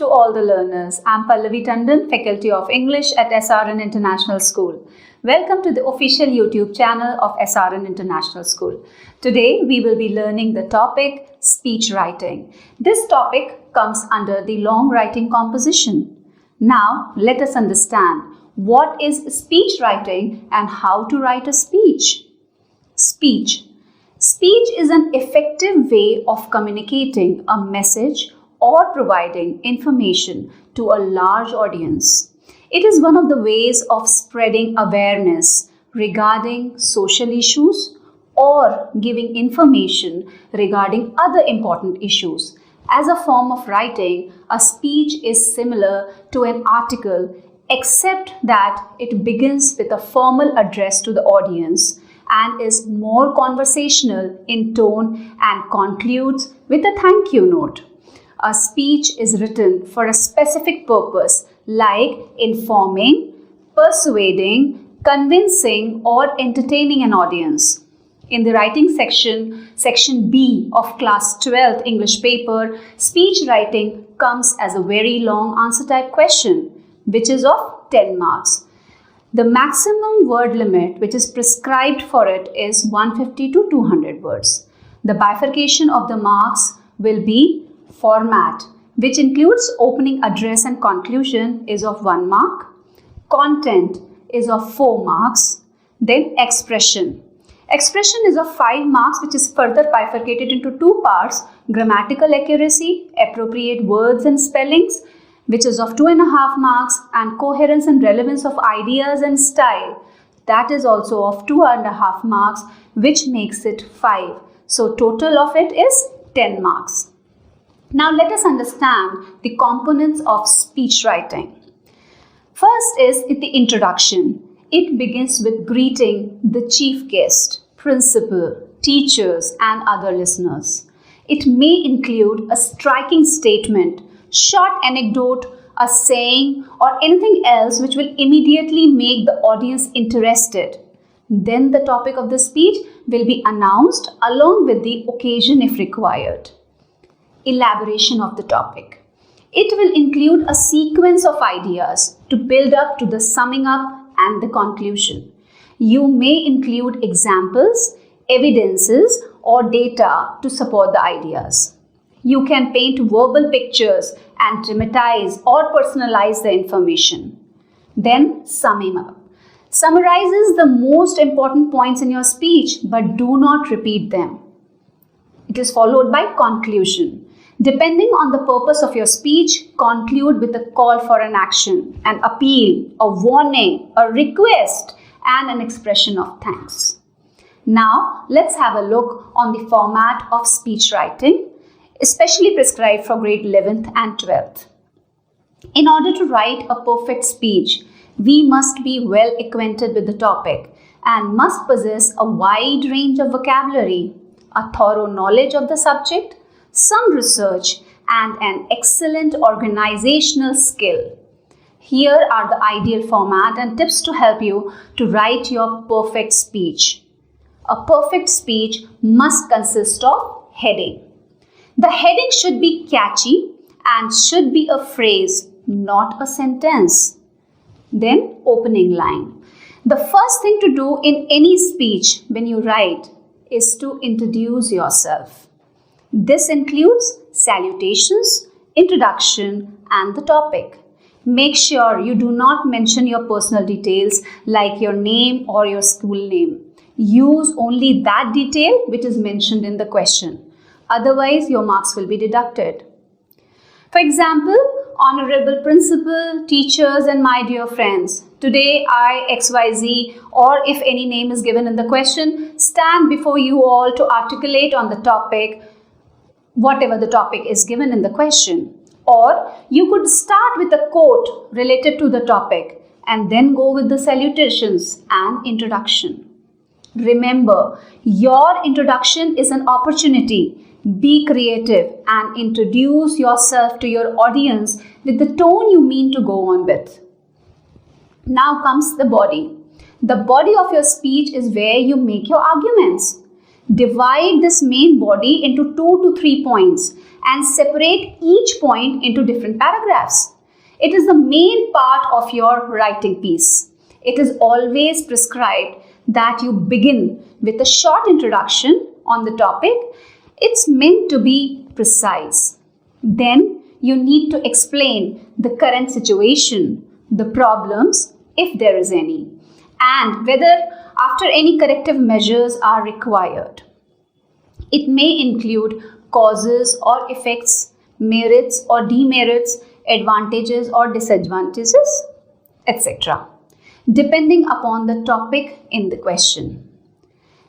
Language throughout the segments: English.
to all the learners. I'm Pallavi Tandon, Faculty of English at SRN International School. Welcome to the official YouTube channel of SRN International School. Today we will be learning the topic speech writing. This topic comes under the long writing composition. Now let us understand what is speech writing and how to write a speech. Speech. Speech is an effective way of communicating a message or providing information to a large audience. It is one of the ways of spreading awareness regarding social issues or giving information regarding other important issues. As a form of writing, a speech is similar to an article except that it begins with a formal address to the audience and is more conversational in tone and concludes with a thank you note. A speech is written for a specific purpose like informing, persuading, convincing or entertaining an audience. In the writing section B of class 12th English paper, speech writing comes as a very long answer type question which is of 10 marks. The maximum word limit which is prescribed for it is 150 to 200 words. The bifurcation of the marks will be format, which includes opening address and conclusion is of 1 mark. Content is of 4 marks. Then expression. Expression is of 5 marks which is further bifurcated into 2 parts. Grammatical accuracy, appropriate words and spellings, which is of 2.5 marks, and coherence and relevance of ideas and style, that is also of 2.5 marks, which makes it 5. So total of it is 10 marks. Now let us understand the components of speech writing. First is the introduction. It begins with greeting the chief guest, principal, teachers and other listeners. It may include a striking statement, short anecdote, a saying or anything else which will immediately make the audience interested. Then the topic of the speech will be announced along with the occasion if required. Elaboration of the topic. It will include a sequence of ideas to build up to the summing up and the conclusion. You may include examples, evidences or data to support the ideas. You can paint verbal pictures and dramatize or personalize the information. Then summing up. Summarizes the most important points in your speech but do not repeat them. It is followed by conclusion. Depending on the purpose of your speech, conclude with a call for an action, an appeal, a warning, a request and an expression of thanks. Now let's have a look on the format of speech writing, especially prescribed for grade 11th and 12th. In order to write a perfect speech, we must be well acquainted with the topic and must possess a wide range of vocabulary, a thorough knowledge of the subject, some research and an excellent organizational skill. Here are the ideal format and tips to help you to write your perfect speech. A perfect speech must consist of heading. The heading should be catchy and should be a phrase, not a sentence. Then opening line. The first thing to do in any speech when you write is to introduce yourself. This includes salutations, introduction and the topic. Make sure you do not mention your personal details like your name or your school name. Use only that detail which is mentioned in the question. Otherwise, your marks will be deducted. For example, honorable principal, teachers and my dear friends, today I, XYZ or if any name is given in the question, stand before you all to articulate on the topic, whatever the topic is given in the question. Or you could start with a quote related to the topic and then go with the salutations and introduction. Remember, your introduction is an opportunity. Be creative and introduce yourself to your audience with the tone you mean to go on with. Now comes the body. The body of your speech is where you make your arguments. Divide this main body into 2 to 3 points and separate each point into different paragraphs. It is the main part of your writing piece. It is always prescribed that you begin with a short introduction on the topic. It's meant to be precise. Then you need to explain the current situation, the problems, if there is any, and whether after any corrective measures are required. It may include causes or effects, merits or demerits, advantages or disadvantages, etc., depending upon the topic in the question.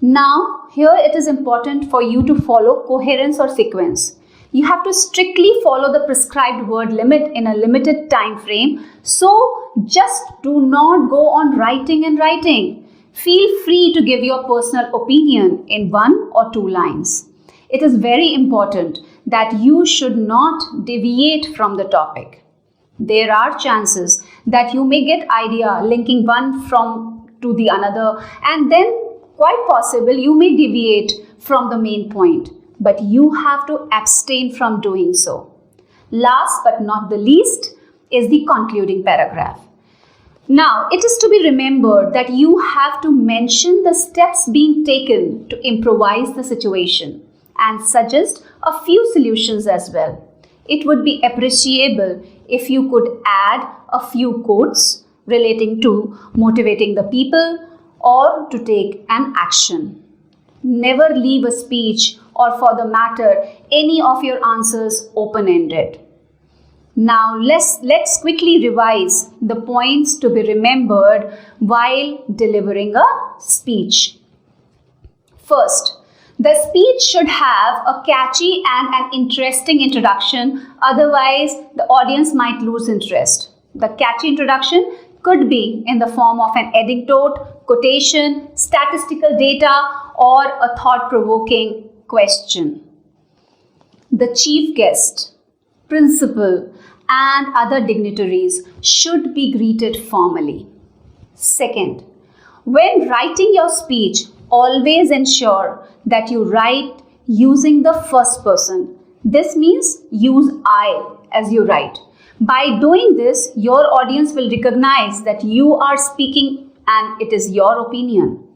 Now, here it is important for you to follow coherence or sequence. You have to strictly follow the prescribed word limit in a limited time frame. So, just do not go on writing and writing. Feel free to give your personal opinion in 1 or 2 lines. It is very important that you should not deviate from the topic. There are chances that you may get idea linking one from to the another, and then quite possible you may deviate from the main point, but you have to abstain from doing so. Last but not the least is the concluding paragraph. Now, it is to be remembered that you have to mention the steps being taken to improvise the situation and suggest a few solutions as well. It would be appreciable if you could add a few quotes relating to motivating the people or to take an action. Never leave a speech or, for the matter, any of your answers open-ended. Now let's quickly revise the points to be remembered while delivering a speech. First, the speech should have a catchy and an interesting introduction, otherwise the audience might lose interest. The catchy introduction could be in the form of an anecdote, quotation, statistical data, or a thought-provoking question. The chief guest, principal, and other dignitaries should be greeted formally. Second, when writing your speech, always ensure that you write using the first person. This means use I as you write. By doing this, your audience will recognize that you are speaking and it is your opinion.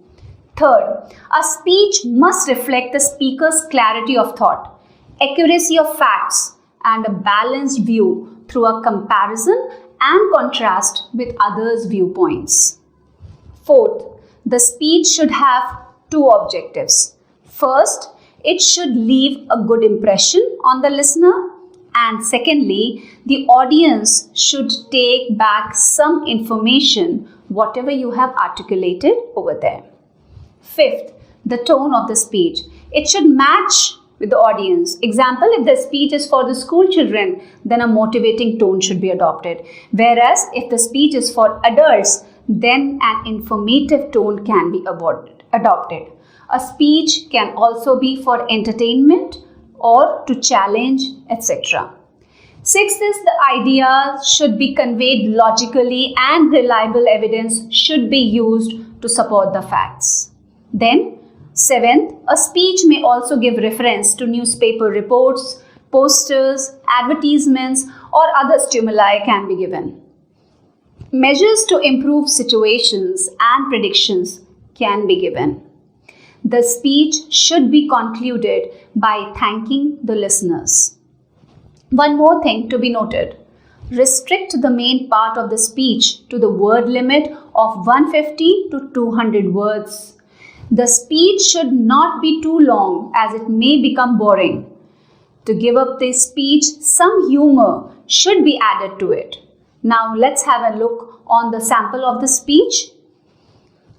Third, a speech must reflect the speaker's clarity of thought, accuracy of facts, and a balanced view through a comparison and contrast with others' viewpoints. Fourth, the speech should have 2 objectives. First, it should leave a good impression on the listener, and secondly, the audience should take back some information, whatever you have articulated over there. Fifth, the tone of the speech. It should match with the audience. Example, if the speech is for the school children, then a motivating tone should be adopted. Whereas if the speech is for adults, then an informative tone can be adopted. A speech can also be for entertainment or to challenge, etc. Sixth is the idea should be conveyed logically and reliable evidence should be used to support the facts. Then, seventh, a speech may also give reference to newspaper reports, posters, advertisements, or other stimuli can be given. Measures to improve situations and predictions can be given. The speech should be concluded by thanking the listeners. One more thing to be noted. Restrict the main part of the speech to the word limit of 150 to 200 words. The speech should not be too long as it may become boring. To give up this speech, some humor should be added to it. Now let's have a look on the sample of the speech.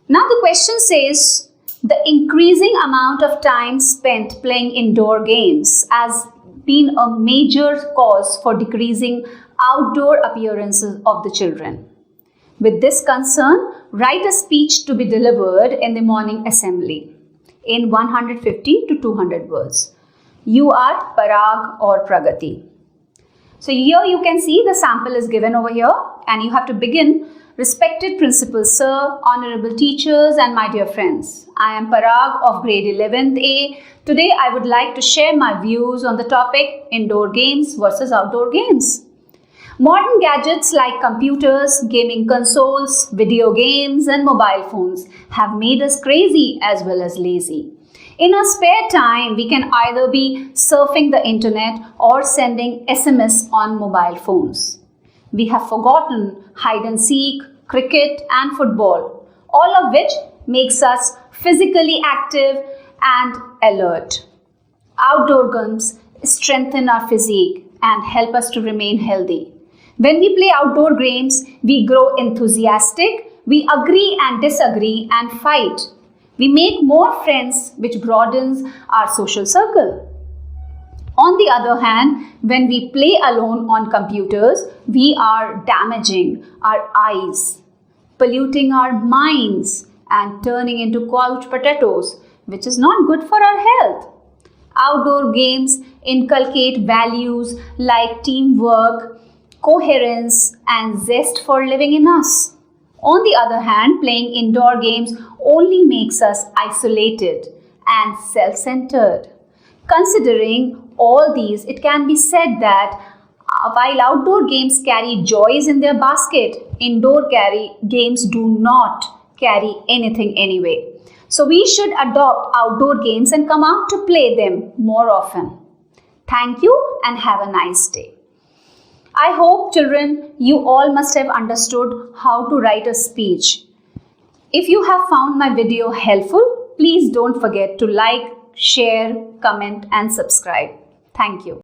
Now the question says, the increasing amount of time spent playing indoor games has been a major cause for decreasing outdoor appearances of the children. With this concern, write a speech to be delivered in the morning assembly in 150 to 200 words. You are Parag or Pragati. So here you can see the sample is given over here and you have to begin Respected Principal Sir, Honorable Teachers and my dear friends, I am Parag of grade 11th A. Today I would like to share my views on the topic indoor games versus outdoor games. Modern gadgets like computers, gaming consoles, video games and mobile phones have made us crazy as well as lazy. In our spare time, we can either be surfing the internet or sending SMS on mobile phones. We have forgotten hide and seek, cricket and football, all of which makes us physically active and alert. Outdoor games strengthen our physique and help us to remain healthy. When we play outdoor games, we grow enthusiastic, we agree and disagree and fight. We make more friends, which broadens our social circle. On the other hand, when we play alone on computers, we are damaging our eyes, polluting our minds, and turning into couch potatoes, which is not good for our health. Outdoor games inculcate values like teamwork, coherence, and zest for living in us. On the other hand, playing indoor games only makes us isolated and self-centered. Considering all these, it can be said that while outdoor games carry joys in their basket, indoor games do not carry anything anyway. So we should adopt outdoor games and come out to play them more often. Thank you and have a nice day. I hope, children, you all must have understood how to write a speech. If you have found my video helpful, please don't forget to like, share, comment and subscribe. Thank you.